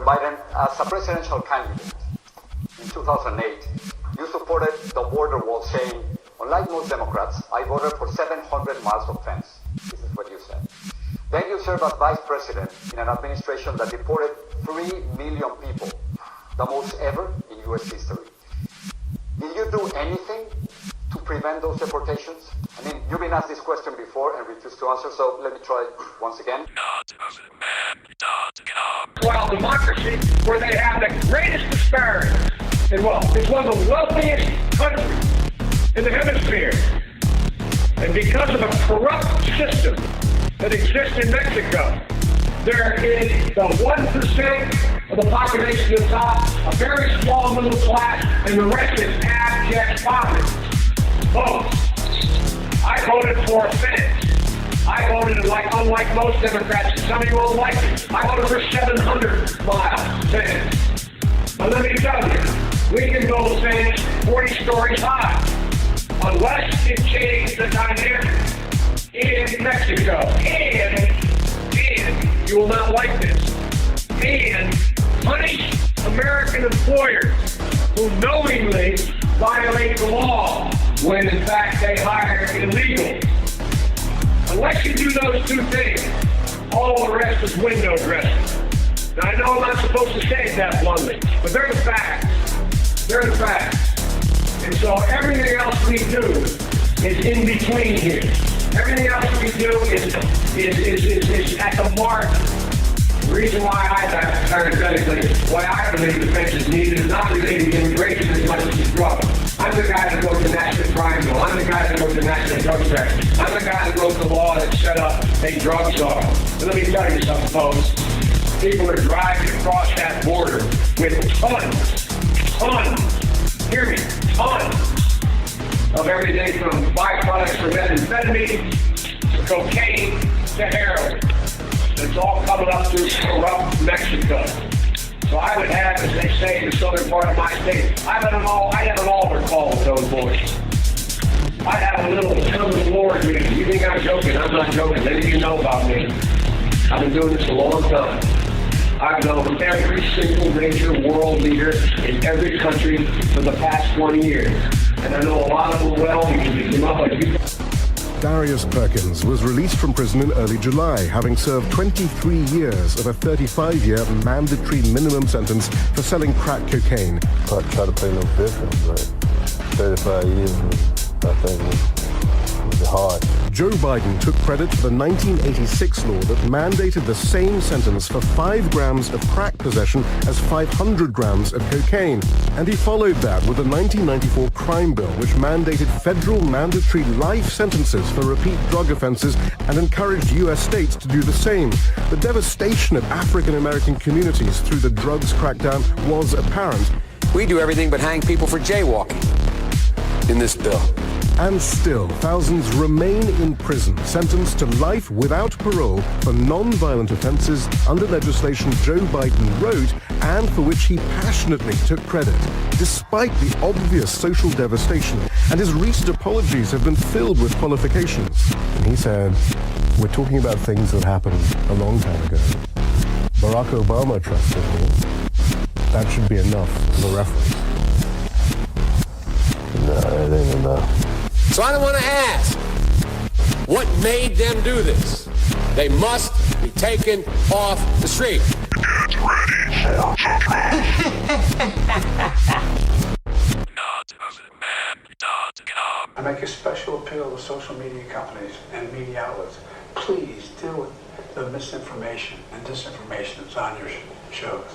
Biden, as a presidential candidate in 2008, you supported the border wall, saying, unlike most Democrats, I voted for 700 miles of fence. This is what you said. Then you served as vice president in an administration that deported 3 million people, the most ever in U.S. history. Did you do anything to prevent those deportations? I mean, you've been asked this question before and refused to answer, so let me try it once again. Well, democracy, where they have the greatest disparity in wealth. It's one of the wealthiest countries in the hemisphere. And because of a corrupt system that exists in Mexico, there is the 1% of the population at the top, a very small middle class, and the rest is abject poverty. Folks, I voted for a fence. I voted, unlike most Democrats, some of you won't like it, I voted for 700-mile fence. But let me tell you, we can build a fence 40 stories high, unless it changes the dynamic in Mexico. And you will not like this. And punish American employers who knowingly violate the law when in fact they hire illegals. Unless you do those two things, all the rest is window dressing. Now I know I'm not supposed to say it that bluntly, but they're the facts. They're the facts. And so everything else we do is in between here. Everything else we do is at the mark. The reason why why I believe the fence is needed is not related to immigration as much as the drug. I'm the guy that wrote the National Crime Bill. I'm the guy that wrote the National Drug Tax. I'm the guy that wrote the law that set up a drug czar. And let me tell you something, folks. People are driving across that border with tons, hear me, tons of everything from byproducts from methamphetamine to cocaine to heroin. It's all coming up through corrupt Mexico. So I would have, as they say in the southern part of my state, I'd have an altar call with those boys. I'd have a little come to the Lord meeting. You think I'm joking? I'm not joking. Many of you know about me. I've been doing this a long time. I've known every single major world leader in every country for the past 20 years. And I know a lot of them well because they came up like you. Darius Perkins was released from prison in early July, having served 23 years of a 35-year mandatory minimum sentence for selling crack cocaine. I try to pay no difference, but 35 years, I think, was hard. Joe Biden took credit for the 1986 law that mandated the same sentence for 5 grams of crack possession as 500 grams of cocaine. And he followed that with the 1994 crime bill, which mandated federal mandatory life sentences for repeat drug offenses and encouraged U.S. states to do the same. The devastation of African-American communities through the drugs crackdown was apparent. We do everything but hang people for jaywalking in this bill. And still, thousands remain in prison, sentenced to life without parole for non-violent offenses under legislation Joe Biden wrote and for which he passionately took credit, despite the obvious social devastation. And his recent apologies have been filled with qualifications. And he said, we're talking about things that happened a long time ago. Barack Obama trusted me. That should be enough of a reference. No, that ain't enough. So I don't want to ask, what made them do this? They must be taken off the street. Get ready I make a special appeal to social media companies and media outlets. Please deal with the misinformation and disinformation that's on your shows.